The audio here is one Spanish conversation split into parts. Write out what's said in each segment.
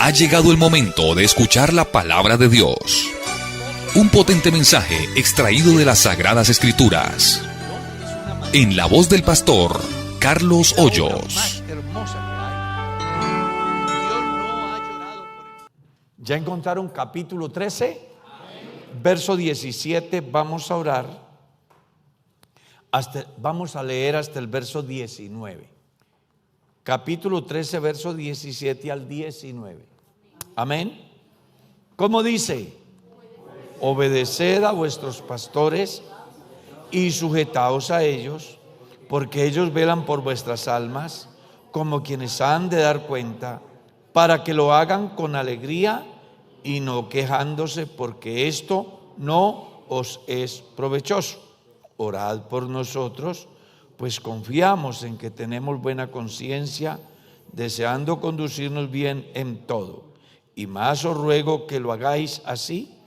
Ha llegado el momento de escuchar la palabra de Dios. Un potente mensaje extraído de las Sagradas Escrituras. En la voz del pastor Carlos Hoyos. ¿Ya encontraron capítulo 13? Verso 17, vamos a orar. Vamos a leer hasta el verso 19. Capítulo 13, verso 17 al 19. Amén. ¿Cómo dice? Obedeced a vuestros pastores y sujetaos a ellos, porque ellos velan por vuestras almas, como quienes han de dar cuenta, para que lo hagan con alegría y no quejándose, porque esto no os es provechoso. Orad por nosotros, pues confiamos en que tenemos buena conciencia, deseando conducirnos bien en todo. Y más os ruego que lo hagáis así,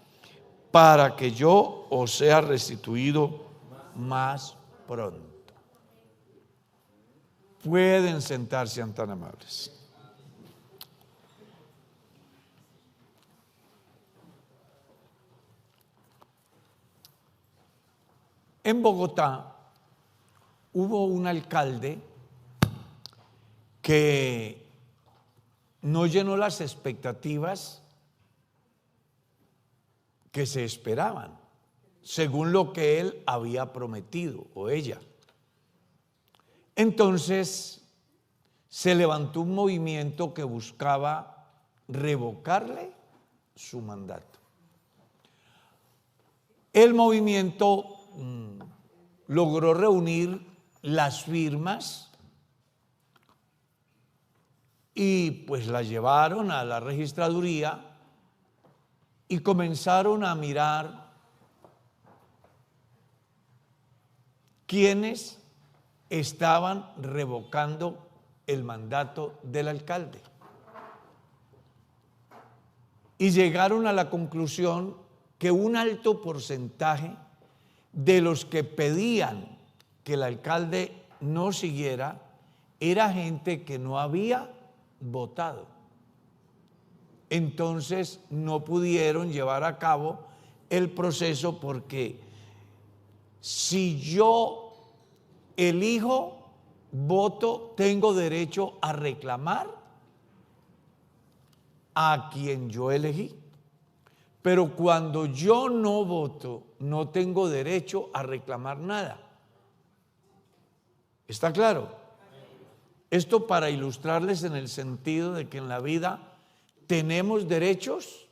para que yo os sea restituido más pronto. Pueden sentarse, sean tan amables. En Bogotá hubo un alcalde que no llenó las expectativas que se esperaban, según lo que él había prometido o ella. Entonces se levantó un movimiento que buscaba revocarle su mandato. El movimiento logró reunir las firmas y pues las llevaron a la registraduría y comenzaron a mirar quiénes estaban revocando el mandato del alcalde. Y llegaron a la conclusión que un alto porcentaje de los que pedían que el alcalde no siguiera era gente que no había votado. Entonces no pudieron llevar a cabo el proceso, porque si yo elijo, voto, tengo derecho a reclamar a quien yo elegí. Pero cuando yo no voto, no tengo derecho a reclamar nada. ¿Está claro? Esto para ilustrarles en el sentido de que en la vida tenemos derechos,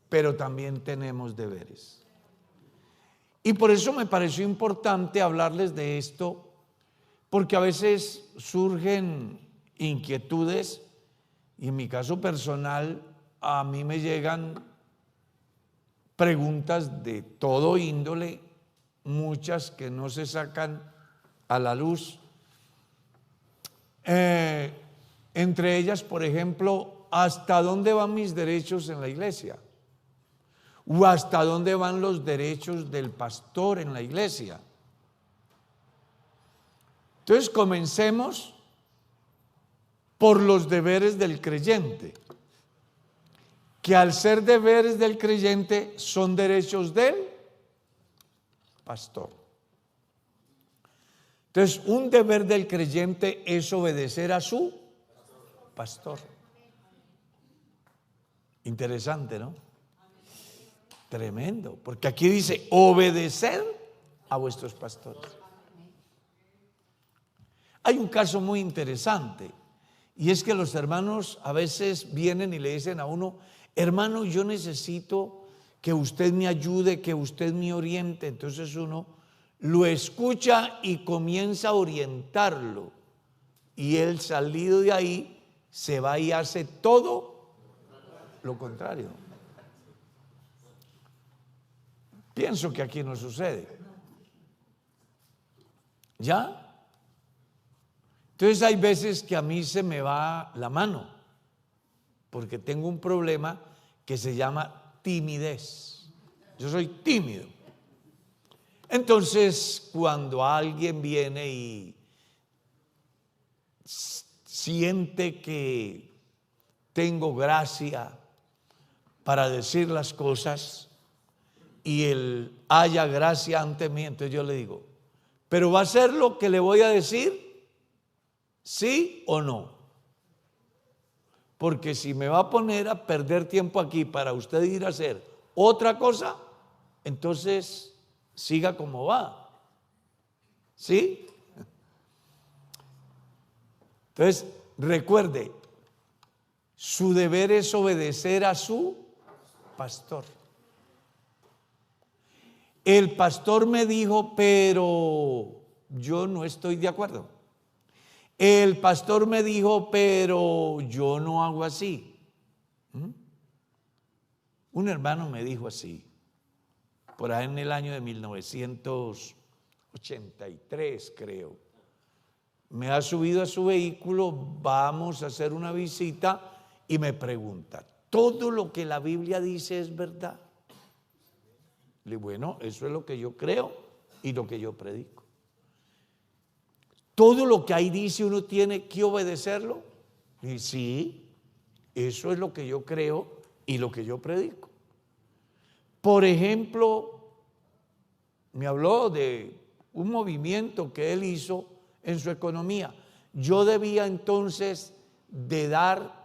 pero también tenemos deberes. Y por eso me pareció importante hablarles de esto, porque a veces surgen inquietudes y en mi caso personal a mí me llegan preguntas de todo índole, muchas que no se sacan a la luz. Entre ellas, por ejemplo, ¿hasta dónde van mis derechos en la iglesia? ¿O hasta dónde van los derechos del pastor en la iglesia? Entonces comencemos por los deberes del creyente, que al ser deberes del creyente son derechos del pastor. Entonces, un deber del creyente es obedecer a su pastor. Interesante, ¿no? Tremendo, porque aquí dice obedecer a vuestros pastores. Hay un caso muy interesante, y es que los hermanos a veces vienen y le dicen a uno: hermano, yo necesito que usted me ayude, que usted me oriente. Entonces uno lo escucha y comienza a orientarlo, y él, salido de ahí, se va y hace todo lo contrario. Pienso que aquí no sucede. ¿Ya? Entonces hay veces que a mí se me va la mano, porque tengo un problema que se llama timidez. Yo soy tímido. Entonces, cuando alguien viene y siente que tengo gracia para decir las cosas y Él haya gracia ante mí, entonces yo le digo, ¿pero va a ser lo que le voy a decir? ¿Sí o no? Porque si me va a poner a perder tiempo aquí para usted ir a hacer otra cosa, entonces siga como va. ¿Sí? Entonces, recuerde, su deber es obedecer a su pastor. El pastor me dijo, pero yo no estoy de acuerdo. El pastor me dijo, pero yo no hago así. Un hermano me dijo así, por ahí en el año de 1983, creo. Me ha subido a su vehículo, vamos a hacer una visita y me pregunta, ¿todo lo que la Biblia dice es verdad? Le digo, bueno, eso es lo que yo creo y lo que yo predico. Todo lo que ahí dice uno tiene que obedecerlo. Y sí, eso es lo que yo creo y lo que yo predico. Por ejemplo, me habló de un movimiento que él hizo en su economía. Yo debía entonces de dar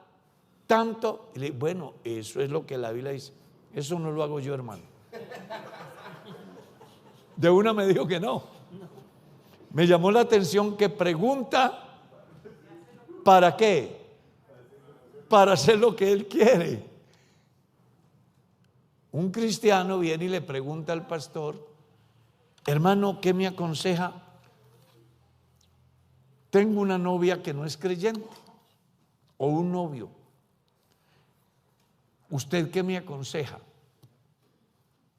tanto. Y le dije, bueno, eso es lo que la Biblia dice. Eso no lo hago yo, hermano. De una me dijo que no. Me llamó la atención que pregunta, ¿para qué? Para hacer lo que él quiere. Un cristiano viene y le pregunta al pastor, hermano, ¿qué me aconseja? Tengo una novia que no es creyente o un novio. ¿Usted qué me aconseja?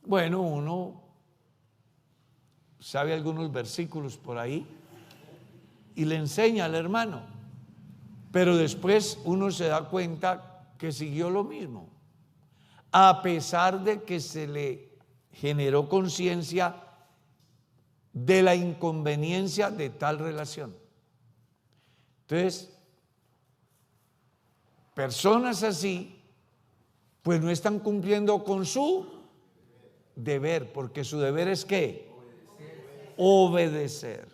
Bueno, uno sabe algunos versículos por ahí y le enseña al hermano, pero después uno se da cuenta que siguió lo mismo, a pesar de que se le generó conciencia de la inconveniencia de tal relación. Entonces, personas así, pues no están cumpliendo con su deber, porque su deber es ¿qué? Obedecer.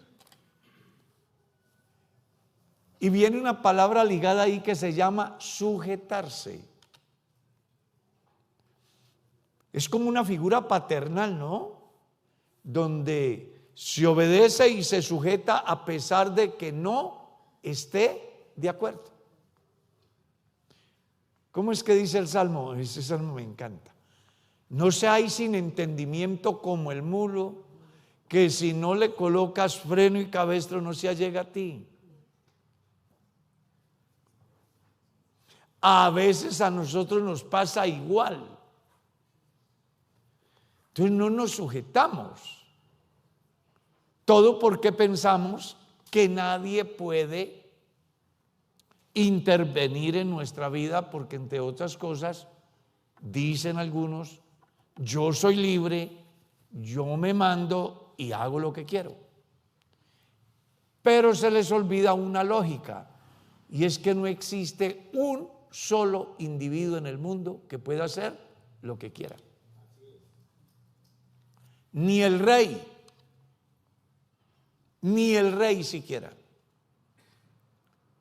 Y viene una palabra ligada ahí que se llama sujetarse. Es como una figura paternal, ¿no? Donde se obedece y se sujeta a pesar de que no esté de acuerdo. ¿Cómo es que dice el Salmo? Ese Salmo me encanta. No seáis sin entendimiento como el mulo, que si no le colocas freno y cabestro no se allega a ti. A veces a nosotros nos pasa igual. Entonces no nos sujetamos. Todo porque pensamos que nadie puede intervenir en nuestra vida, porque entre otras cosas, dicen algunos, yo soy libre, yo me mando y hago lo que quiero. Pero se les olvida una lógica, y es que no existe un solo individuo en el mundo que pueda hacer lo que quiera. Ni el rey siquiera.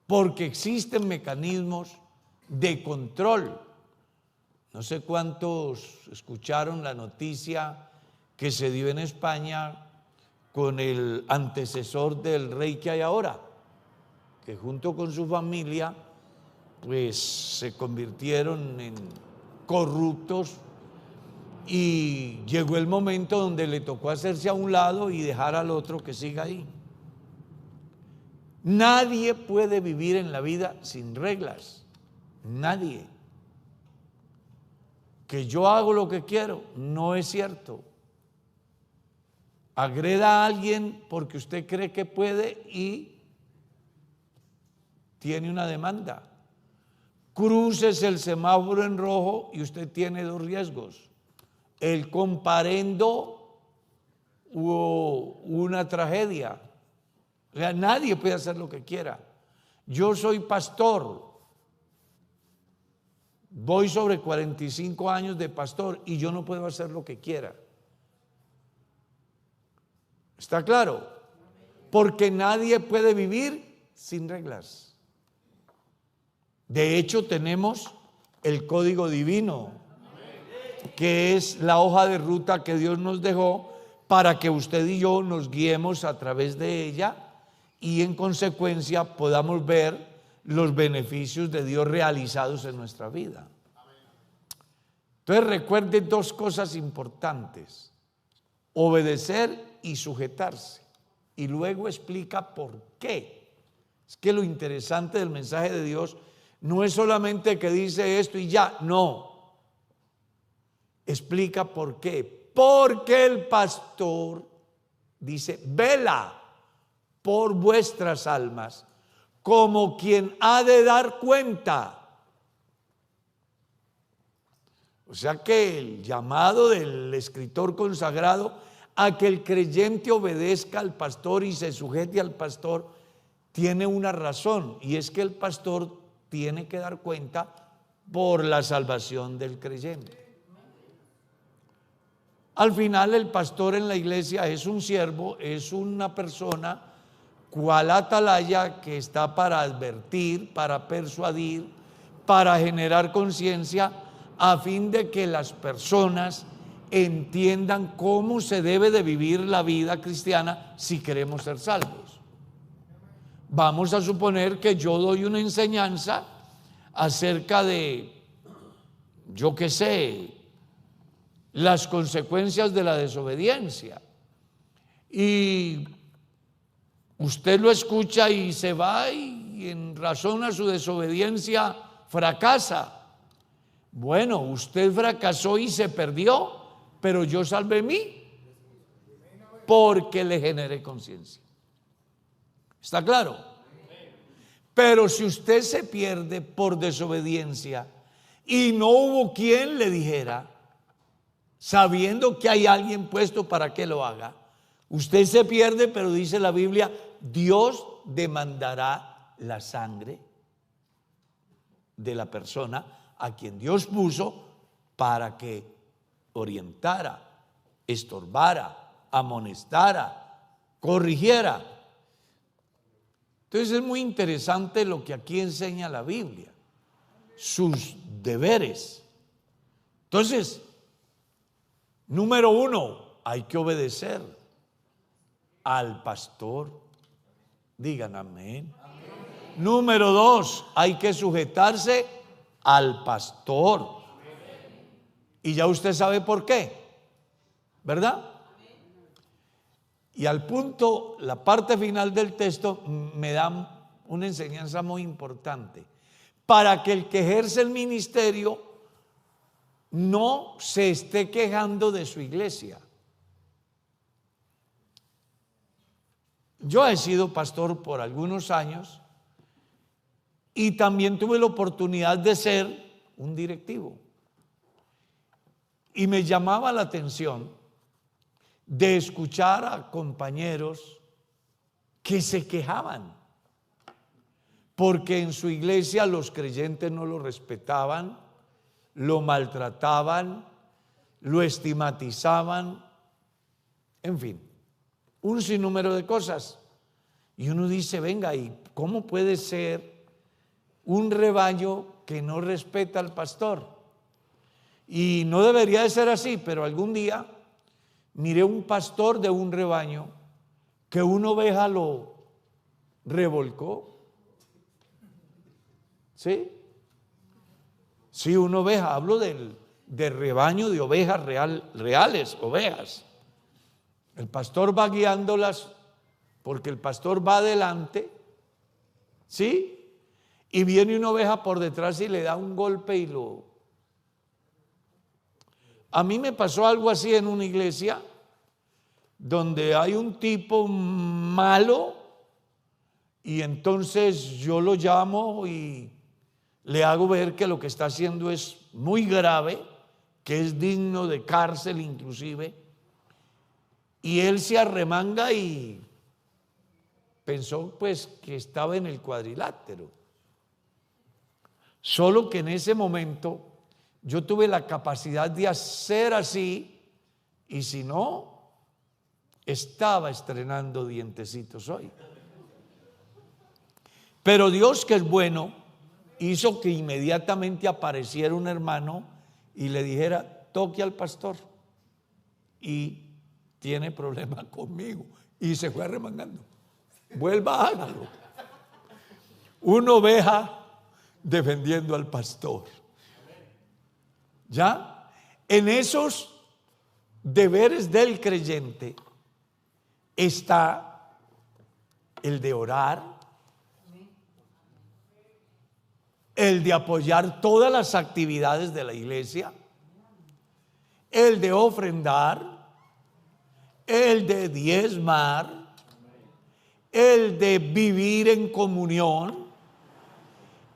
Porque existen mecanismos de control. No sé cuántos escucharon la noticia que se dio en España con el antecesor del rey que hay ahora, que junto con su familia pues se convirtieron en corruptos, y llegó el momento donde le tocó hacerse a un lado y dejar al otro que siga ahí. Nadie puede vivir en la vida sin reglas, nadie. Que yo hago lo que quiero, no es cierto. Agreda a alguien porque usted cree que puede y tiene una demanda. Cruces el semáforo en rojo y usted tiene dos riesgos: el comparendo o una tragedia. O sea, nadie puede hacer lo que quiera. Yo soy pastor voy sobre 45 años de pastor y yo no puedo hacer lo que quiera. ¿Está claro? Porque nadie puede vivir sin reglas. De hecho, tenemos el código divino, que es la hoja de ruta que Dios nos dejó para que usted y yo nos guiemos a través de ella y en consecuencia podamos ver los beneficios de Dios realizados en nuestra vida. Entonces recuerde dos cosas importantes: obedecer y sujetarse. Y luego explica por qué. Es que lo interesante del mensaje de Dios no es solamente que dice esto y ya, no. Explica por qué. Porque el pastor dice: vela por vuestras almas como quien ha de dar cuenta. O sea que el llamado del escritor consagrado a que el creyente obedezca al pastor y se sujete al pastor tiene una razón, y es que el pastor tiene que dar cuenta por la salvación del creyente. Al final, el pastor en la iglesia es un siervo, es una persona cual atalaya que está para advertir, para persuadir, para generar conciencia, a fin de que las personas entiendan cómo se debe de vivir la vida cristiana si queremos ser salvos. Vamos a suponer que yo doy una enseñanza acerca de, yo qué sé, las consecuencias de la desobediencia, y usted lo escucha y se va y en razón a su desobediencia fracasa. Bueno, usted fracasó y se perdió, pero yo salvé mí porque le generé conciencia. ¿Está claro? Pero si usted se pierde por desobediencia y no hubo quien le dijera, sabiendo que hay alguien puesto para que lo haga, usted se pierde, pero dice la Biblia, Dios demandará la sangre de la persona a quien Dios puso para que orientara, estorbara, amonestara, corrigiera. Entonces es muy interesante lo que aquí enseña la Biblia, sus deberes. Entonces, número uno, hay que obedecer al pastor. Digan amén. Número dos, hay que sujetarse al pastor. Y ya usted sabe por qué, ¿verdad? Y al punto, la parte final del texto me da una enseñanza muy importante. Para que el que ejerce el ministerio no se esté quejando de su iglesia. Yo he sido pastor por algunos años y también tuve la oportunidad de ser un directivo. Y me llamaba la atención de escuchar a compañeros que se quejaban porque en su iglesia los creyentes no lo respetaban, lo maltrataban, lo estigmatizaban, en fin, un sinnúmero de cosas. Y uno dice, venga, ¿y cómo puede ser un rebaño que no respeta al pastor? Y no debería de ser así, pero algún día miré un pastor de un rebaño que una oveja lo revolcó. ¿Sí? Sí, una oveja, hablo del rebaño de ovejas reales, ovejas. El pastor va guiándolas porque el pastor va adelante, ¿sí? Y viene una oveja por detrás y le da un golpe y lo... A mí me pasó algo así en una iglesia donde hay un tipo malo y entonces yo lo llamo y le hago ver que lo que está haciendo es muy grave, que es digno de cárcel inclusive, y él se arremanga y pensó pues que estaba en el cuadrilátero. Solo que en ese momento yo tuve la capacidad de hacer así, y si no, estaba estrenando dientecitos hoy. Pero Dios, que es bueno, hizo que inmediatamente apareciera un hermano y le dijera: toque al pastor. Y tiene problema conmigo. Y se fue arremangando. Vuelva, hágalo. Una oveja defendiendo al pastor. ¿Ya? En esos deberes del creyente está el de orar, el de apoyar todas las actividades de la iglesia, el de ofrendar, el de diezmar, el de vivir en comunión,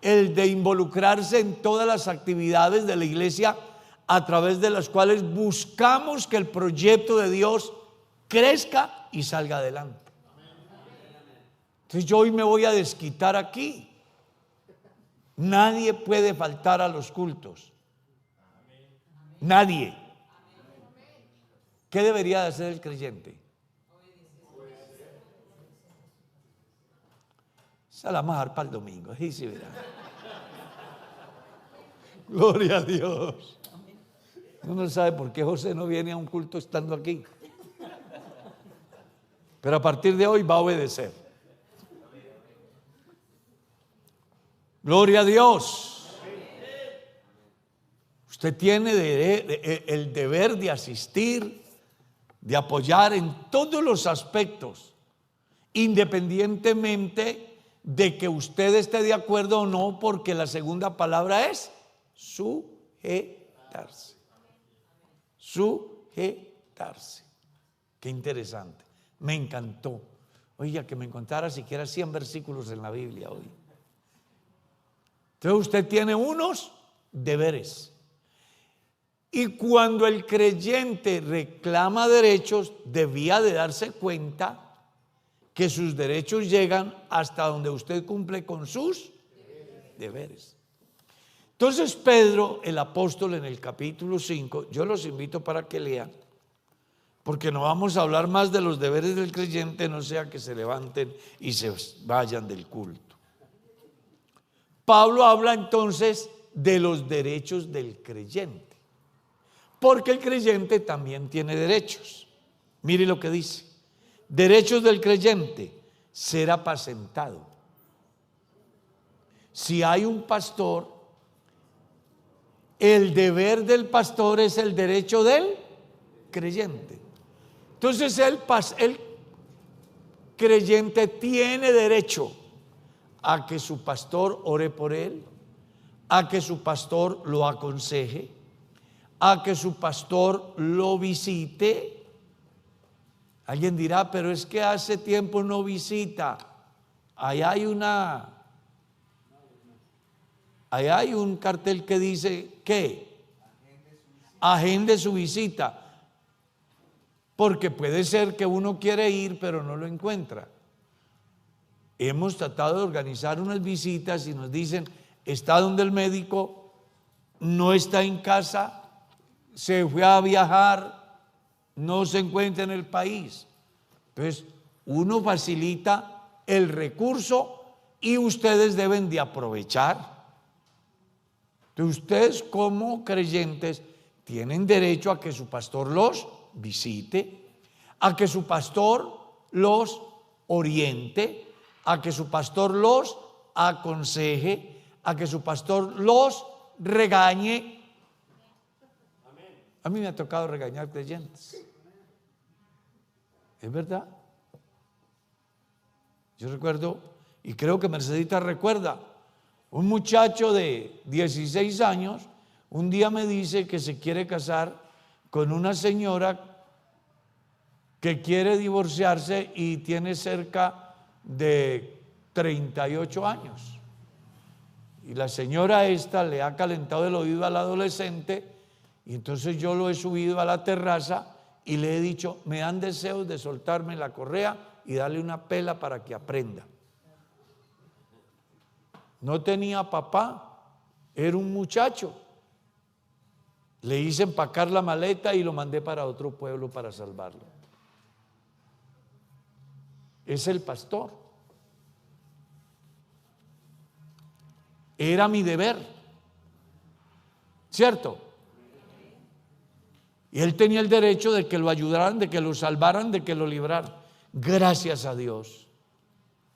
el de involucrarse en todas las actividades de la iglesia a través de las cuales buscamos que el proyecto de Dios crezca y salga adelante. Entonces yo hoy me voy a desquitar aquí. Nadie puede faltar a los cultos. Nadie. ¿Qué debería de hacer el creyente? Se la vamos a dar para el domingo. Ahí sí verá. Gloria a Dios. Uno no sabe por qué José no viene a un culto estando aquí. Pero a partir de hoy va a obedecer. Gloria a Dios. Usted tiene el deber de asistir, de apoyar en todos los aspectos, independientemente de que usted esté de acuerdo o no, porque la segunda palabra es sujetarse. Sujetarse. Qué interesante. Me encantó. Oiga, que me encontrara siquiera 100 versículos en la Biblia hoy. Entonces usted tiene unos deberes. Y cuando el creyente reclama derechos, debía de darse cuenta que sus derechos llegan hasta donde usted cumple con sus deberes. Entonces Pedro, el apóstol, en el capítulo 5, yo los invito para que lean, porque no vamos a hablar más de los deberes del creyente, no sea que se levanten y se vayan del culto. Pablo habla entonces de los derechos del creyente, porque el creyente también tiene derechos. Mire lo que dice: derechos del creyente: ser apacentado. Si hay un pastor, el deber del pastor es el derecho del creyente. Entonces el creyente tiene derecho a que su pastor ore por él, a que su pastor lo aconseje, a que su pastor lo visite. Alguien dirá: pero es que hace tiempo no visita. Ahí hay un cartel que dice ¿qué? Agende su visita. Porque puede ser que uno quiere ir pero no lo encuentra. Hemos tratado de organizar unas visitas y nos dicen: está donde el médico, no está en casa, se fue a viajar, no se encuentra en el país. Entonces uno facilita el recurso y ustedes deben de aprovechar. Entonces ustedes, como creyentes, tienen derecho a que su pastor los visite, a que su pastor los oriente, a que su pastor los aconseje, a que su pastor los regañe. A mí me ha tocado regañar creyentes. ¿Es verdad? Yo recuerdo, y creo que Mercedita recuerda, un muchacho de 16 años, un día me dice que se quiere casar con una señora que quiere divorciarse y tiene cerca de 38 años. Y la señora esta le ha calentado el oído al adolescente, y entonces yo lo he subido a la terraza y le he dicho: me dan deseos de soltarme la correa y darle una pela para que aprenda. No tenía papá, era un muchacho. Le hice empacar la maleta y lo mandé para otro pueblo para salvarlo. Es el pastor. Era mi deber, ¿cierto? Y él tenía el derecho de que lo ayudaran, de que lo salvaran, de que lo libraran. Gracias a Dios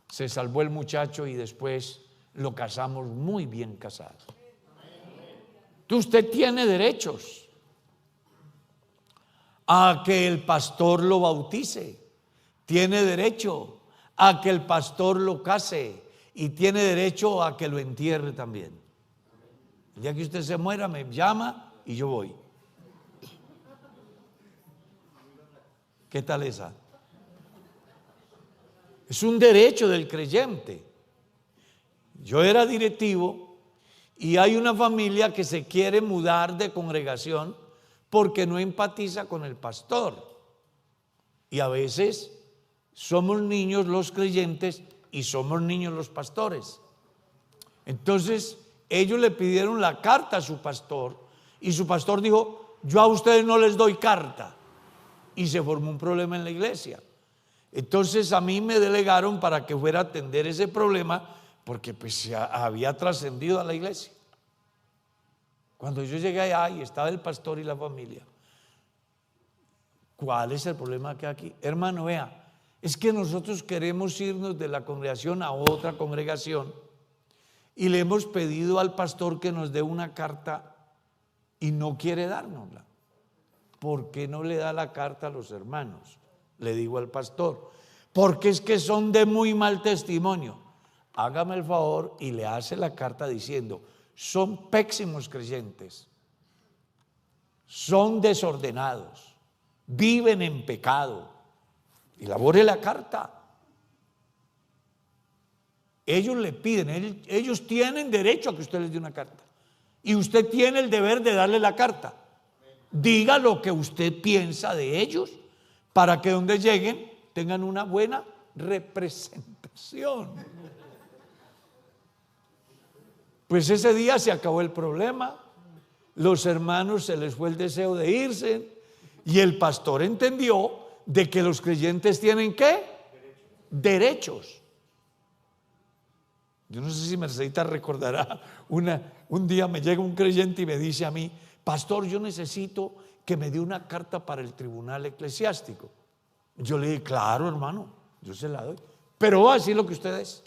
se salvó el muchacho y después lo casamos muy bien casado. Usted tiene derechos a que el pastor lo bautice, tiene derecho a que el pastor lo case y tiene derecho a que lo entierre también. El día que usted se muera me llama y yo voy. ¿Qué tal esa? Es un derecho del creyente. Yo era directivo y hay una familia que se quiere mudar de congregación porque no empatiza con el pastor. Y a veces somos niños los creyentes y somos niños los pastores. Entonces ellos le pidieron la carta a su pastor y su pastor dijo: yo a ustedes no les doy carta. Y se formó un problema en la iglesia. Entonces a mí me delegaron para que fuera a atender ese problema, porque pues ya había trascendido a la iglesia. Cuando yo llegué allá y estaba el pastor y la familia, ¿cuál es el problema que hay aquí? Hermano, vea, es que nosotros queremos irnos de la congregación a otra congregación y le hemos pedido al pastor que nos dé una carta y no quiere dárnosla. ¿Por qué no le da la carta a los hermanos? Le digo al pastor: porque es que son de muy mal testimonio. Hágame el favor y le hace la carta diciendo: son pésimos creyentes, son desordenados, viven en pecado. Y elabore la carta. Ellos le piden, ellos tienen derecho a que usted les dé una carta. Y usted tiene el deber de darle la carta. Diga lo que usted piensa de ellos para que donde lleguen tengan una buena representación. Pues ese día se acabó el problema. Los hermanos se les fue el deseo de irse y el pastor entendió de que los creyentes tienen ¿qué? Derechos. Yo no sé si Mercedita recordará, un día me llega un creyente y me dice a mí: pastor, yo necesito que me dé una carta para el tribunal eclesiástico. Yo le dije: claro, hermano, yo se la doy, pero va a decir lo que usted es.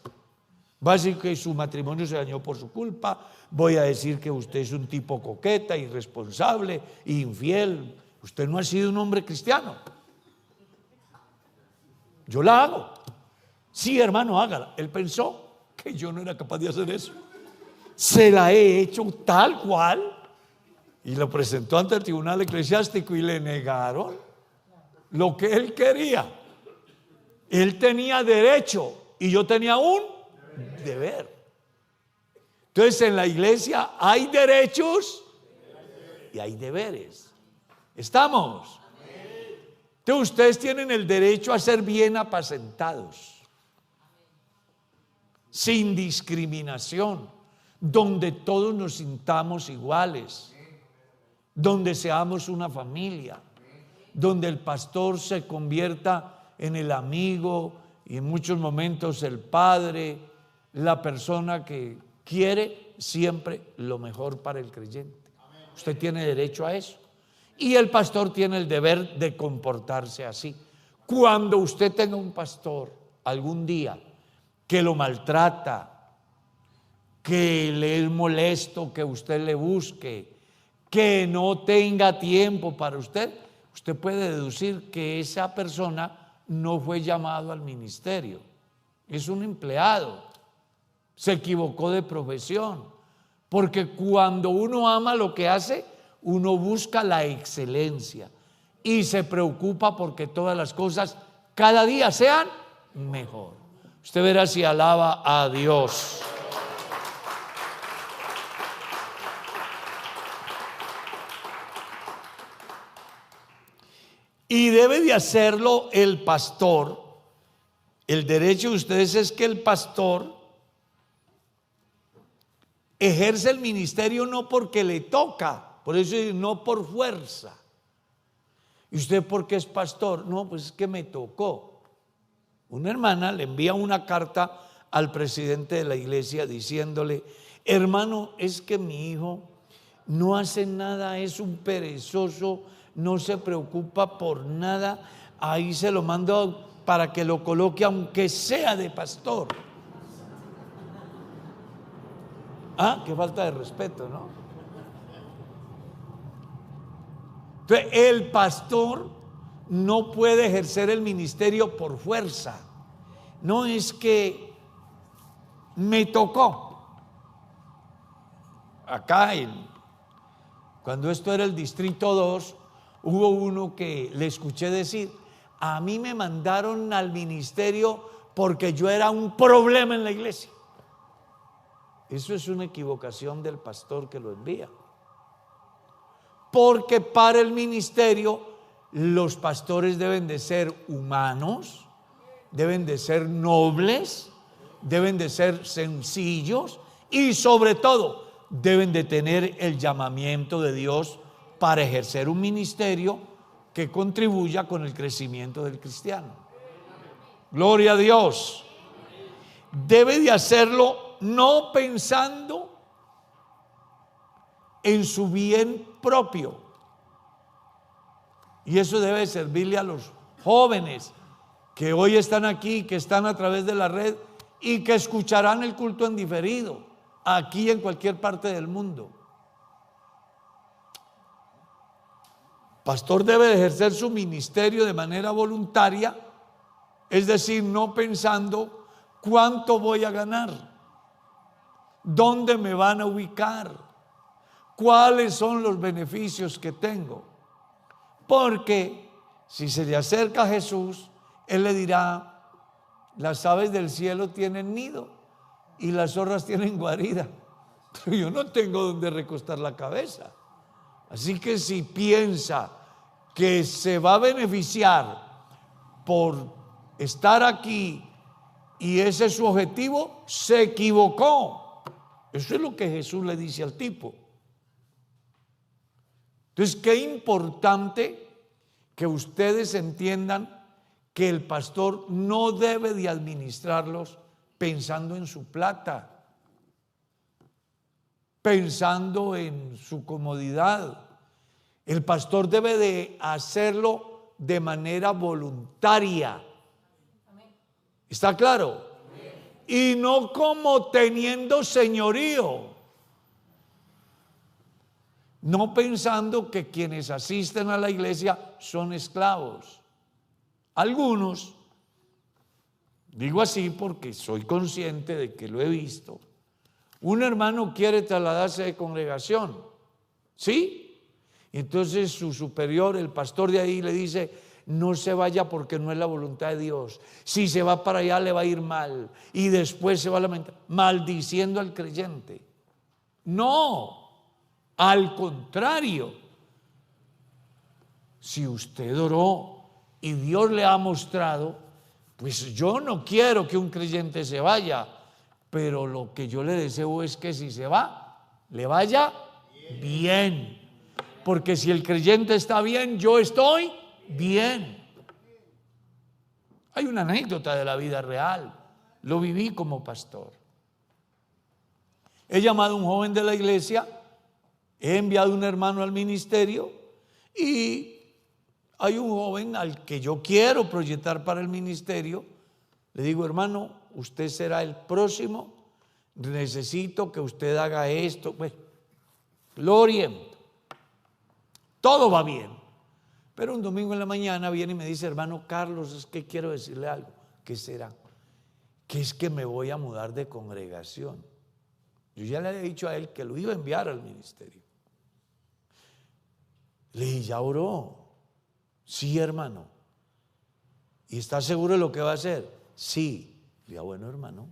Va a decir que su matrimonio se dañó por su culpa, voy a decir que usted es un tipo coqueta, irresponsable, infiel. Usted no ha sido un hombre cristiano. Yo la hago. Sí, hermano, hágala. Él pensó que yo no era capaz de hacer eso. Se la he hecho tal cual. Y lo presentó ante el tribunal eclesiástico y le negaron lo que él quería. Él tenía derecho y yo tenía un deber. Entonces en la iglesia hay derechos y hay deberes. ¿Estamos? Entonces ustedes tienen el derecho a ser bien apacentados, sin discriminación, donde todos nos sintamos iguales, donde seamos una familia, donde el pastor se convierta en el amigo y en muchos momentos el padre, la persona que quiere siempre lo mejor para el creyente. Usted tiene derecho a eso y el pastor tiene el deber de comportarse así. Cuando usted tenga un pastor algún día que lo maltrata, que le es molesto que usted le busque, que no tenga tiempo para usted, usted puede deducir que esa persona no fue llamado al ministerio, es un empleado, se equivocó de profesión, porque cuando uno ama lo que hace, uno busca la excelencia y se preocupa porque todas las cosas cada día sean mejor. Usted verá si alaba a Dios. Y debe de hacerlo el pastor. El derecho de ustedes es que el pastor ejerce el ministerio no porque le toca, Por eso dice, no por fuerza. ¿Y usted por qué es pastor? No, pues es que me tocó. Una hermana le envía una carta al presidente de la iglesia diciéndole: hermano, es que mi hijo no hace nada, es un perezoso, no se preocupa por nada, ahí se lo mando para que lo coloque aunque sea de pastor. Ah, qué falta de respeto, ¿no? Entonces, el pastor no puede ejercer el ministerio por fuerza. No es que me tocó. Acá, cuando esto era el Distrito 2, hubo uno que le escuché decir: a mí me mandaron al ministerio porque yo era un problema en la iglesia. Eso es una equivocación del pastor que lo envía. Porque para el ministerio los pastores deben de ser humanos, deben de ser nobles, deben de ser sencillos y sobre todo deben de tener el llamamiento de Dios para ejercer un ministerio que contribuya con el crecimiento del cristiano. Gloria a Dios. Debe de hacerlo no pensando en su bien propio. Y eso debe servirle a los jóvenes que hoy están aquí, que están a través de la red y que escucharán el culto en diferido, aquí en cualquier parte del mundo. Pastor debe ejercer su ministerio de manera voluntaria, es decir, no pensando cuánto voy a ganar, dónde me van a ubicar, cuáles son los beneficios que tengo. Porque si se le acerca a Jesús, Él le dirá: las aves del cielo tienen nido y las zorras tienen guarida, pero yo no tengo donde recostar la cabeza. Así que si piensa que se va a beneficiar por estar aquí y ese es su objetivo, se equivocó. Eso es lo que Jesús le dice al tipo. Entonces, qué importante que ustedes entiendan que el pastor no debe de administrarlos pensando en su plata, pensando en su comodidad. El pastor debe de hacerlo de manera voluntaria. ¿Está claro? Y no como teniendo señorío. No pensando que quienes asisten a la iglesia son esclavos. Algunos, digo así porque soy consciente de que lo he visto, un hermano quiere trasladarse de congregación, ¿sí? Entonces su superior, el pastor de ahí, le dice: no se vaya porque no es la voluntad de Dios. Si se va para allá le va a ir mal y después se va a lamentar, maldiciendo al creyente. No. Al contrario, si usted oró y Dios le ha mostrado, pues yo no quiero que un creyente se vaya, pero lo que yo le deseo es que si se va, le vaya bien. Porque si el creyente está bien, yo estoy bien. Hay una anécdota de la vida real, lo viví como pastor. He llamado a un joven de la iglesia, he enviado un hermano al ministerio y hay un joven al que yo quiero proyectar para el ministerio. Le digo: hermano, usted será el próximo, necesito que usted haga esto. Pues lo oriento, todo va bien. Pero un domingo en la mañana viene y me dice: hermano Carlos, es que quiero decirle algo. ¿Qué será? Que es que me voy a mudar de congregación. Yo ya le había dicho a él que lo iba a enviar al ministerio. Le dije: ¿ya oró? Sí, hermano. ¿Y está seguro de lo que va a hacer? Sí. Le dije: bueno, hermano,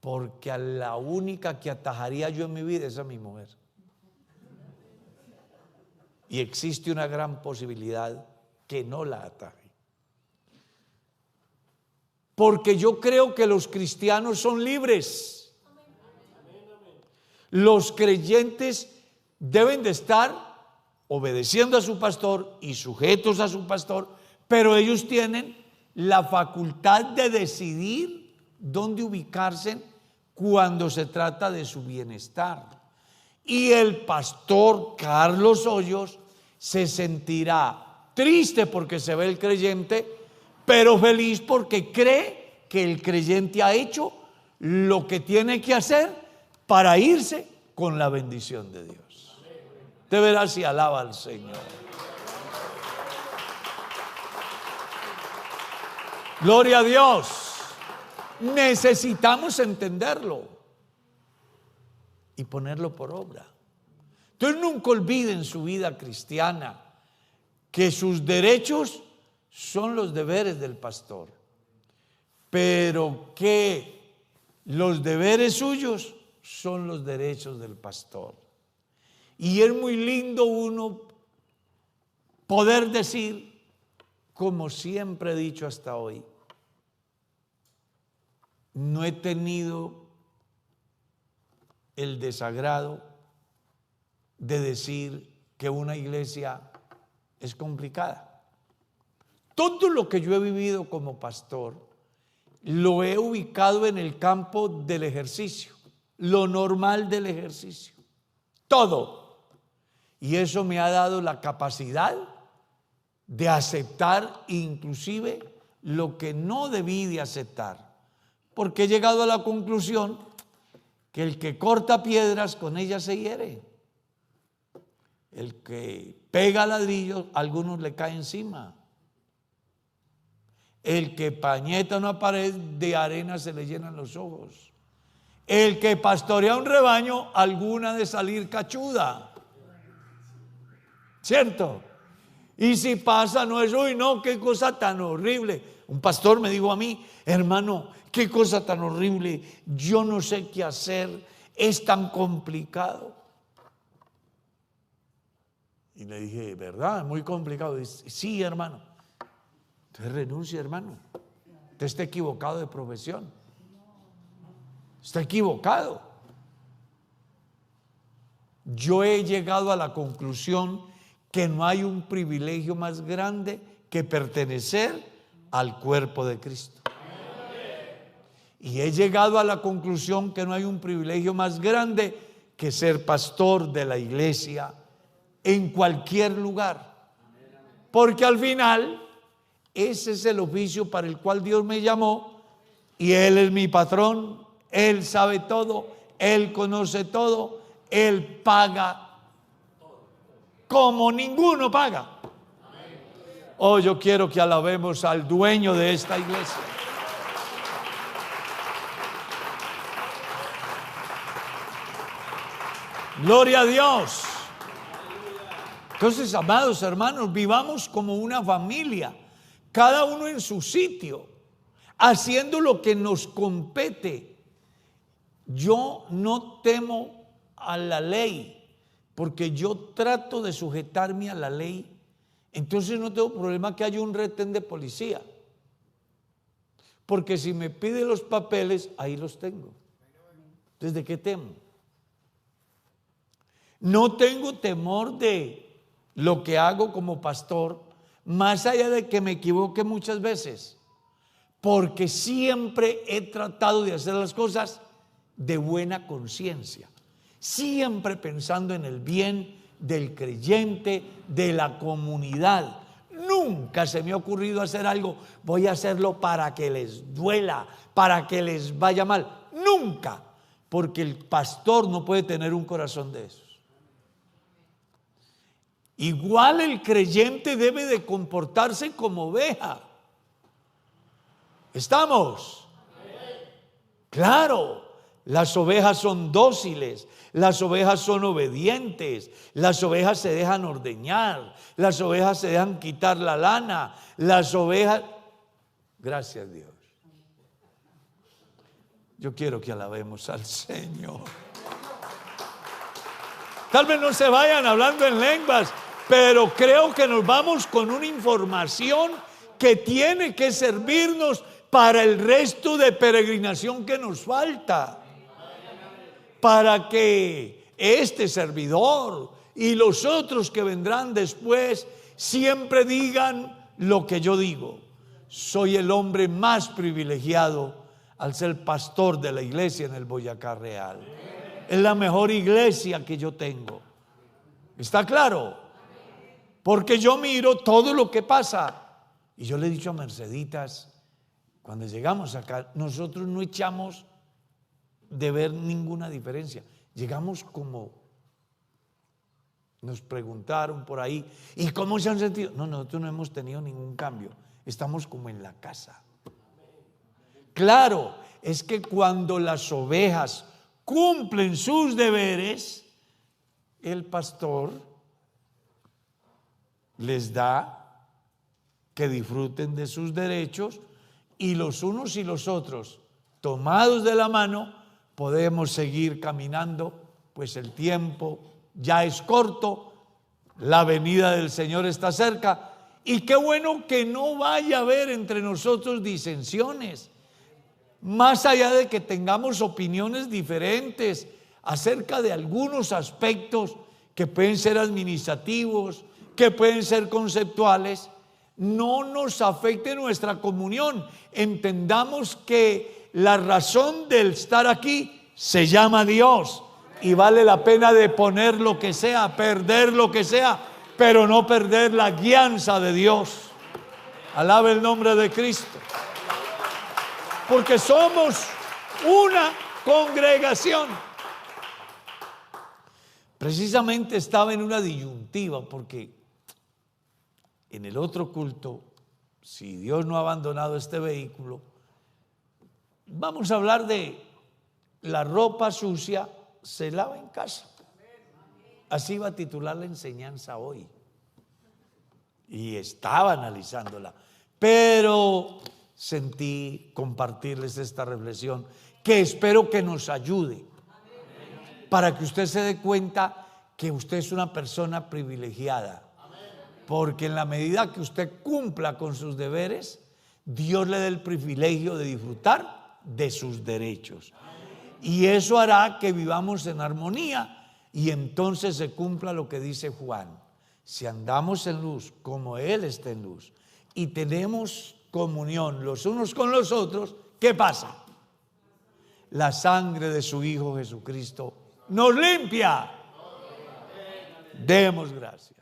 porque a la única que atajaría yo en mi vida es a mi mujer. Y existe una gran posibilidad que no la ataje. Porque yo creo que los cristianos son libres. Los creyentes deben de estar obedeciendo a su pastor y sujetos a su pastor, pero ellos tienen la facultad de decidir dónde ubicarse cuando se trata de su bienestar. Y el pastor Carlos Hoyos se sentirá triste porque se ve el creyente, pero feliz porque cree que el creyente ha hecho lo que tiene que hacer para irse con la bendición de Dios. De veras, si alaba al Señor. Gloria a Dios. Necesitamos entenderlo y ponerlo por obra. Entonces nunca olviden su vida cristiana que sus derechos son los deberes del pastor, pero que los deberes suyos son los derechos del pastor. Y es muy lindo uno poder decir, como siempre he dicho hasta hoy, no he tenido el desagrado de decir que una iglesia es complicada. Todo lo que yo he vivido como pastor lo he ubicado en el campo del ejercicio, lo normal del ejercicio, todo. Y eso me ha dado la capacidad de aceptar inclusive lo que no debí de aceptar, porque he llegado a la conclusión que el que corta piedras con ellas se hiere. El que pega ladrillos, a algunos le cae encima. El que pañeta una pared de arena se le llenan los ojos. El que pastorea un rebaño, alguna de salir cachuda. ¿Cierto? Y si pasa, no es, uy, no, qué cosa tan horrible. Un pastor me dijo a mí, hermano, qué cosa tan horrible, yo no sé qué hacer, es tan complicado. Y le dije, ¿verdad? Muy complicado. Dice, sí, hermano. Entonces renuncia, hermano. Usted está equivocado de profesión. Está equivocado. Yo he llegado a la conclusión que no hay un privilegio más grande que pertenecer al cuerpo de Cristo. Y he llegado a la conclusión que no hay un privilegio más grande que ser pastor de la iglesia en cualquier lugar. Porque al final, ese es el oficio para el cual Dios me llamó y Él es mi patrón, Él sabe todo, Él conoce todo, Él paga como ninguno paga. Oh, yo quiero que alabemos al dueño de esta iglesia. Gloria a Dios. Entonces, amados hermanos, vivamos como una familia, cada uno en su sitio, haciendo lo que nos compete. Yo no temo a la ley, porque yo trato de sujetarme a la ley. Entonces no tengo problema que haya un retén de policía, porque si me pide los papeles, ahí los tengo. Entonces, ¿de qué temo? No tengo temor de lo que hago como pastor, más allá de que me equivoque muchas veces, porque siempre he tratado de hacer las cosas de buena conciencia, siempre pensando en el bien del creyente, de la comunidad. Nunca se me ha ocurrido hacer algo, voy a hacerlo para que les duela, para que les vaya mal. Nunca, porque el pastor no puede tener un corazón de esos. Igual el creyente debe de comportarse como oveja. ¿Estamos? Claro, las ovejas son dóciles, las ovejas son obedientes, las ovejas se dejan ordeñar, las ovejas se dejan quitar la lana, las ovejas... Gracias a Dios. Yo quiero que alabemos al Señor. Tal vez no se vayan hablando en lenguas, pero creo que nos vamos con una información que tiene que servirnos para el resto de peregrinación que nos falta, para que este servidor y los otros que vendrán después siempre digan lo que yo digo. Soy el hombre más privilegiado al ser pastor de la iglesia en el Boyacá Real. Es la mejor iglesia que yo tengo. ¿Está claro? Porque yo miro todo lo que pasa. Y yo le he dicho a Merceditas, cuando llegamos acá, nosotros no echamos de ver ninguna diferencia. Llegamos como, nos preguntaron por ahí, ¿y cómo se han sentido? No, nosotros no hemos tenido ningún cambio. Estamos como en la casa. Claro, es que cuando las ovejas cumplen sus deberes, el pastor les da que disfruten de sus derechos y los unos y los otros, tomados de la mano, podemos seguir caminando, pues el tiempo ya es corto, la venida del Señor está cerca y qué bueno que no vaya a haber entre nosotros disensiones, más allá de que tengamos opiniones diferentes acerca de algunos aspectos que pueden ser administrativos, que pueden ser conceptuales. No nos afecte nuestra comunión. Entendamos que la razón del estar aquí se llama Dios y vale la pena de poner lo que sea, perder lo que sea, pero no perder la guianza de Dios. Alabe el nombre de Cristo. Porque somos una congregación. Precisamente estaba en una disyuntiva porque en el otro culto, si Dios no ha abandonado este vehículo, vamos a hablar de la ropa sucia se lava en casa. Así va a titular la enseñanza hoy. Y estaba analizándola, pero sentí compartirles esta reflexión que espero que nos ayude para que usted se dé cuenta que usted es una persona privilegiada. Porque en la medida que usted cumpla con sus deberes, Dios le da el privilegio de disfrutar de sus derechos. Y eso hará que vivamos en armonía y entonces se cumpla lo que dice Juan. Si andamos en luz como Él está en luz y tenemos comunión los unos con los otros, ¿qué pasa? La sangre de su Hijo Jesucristo nos limpia. Demos gracias.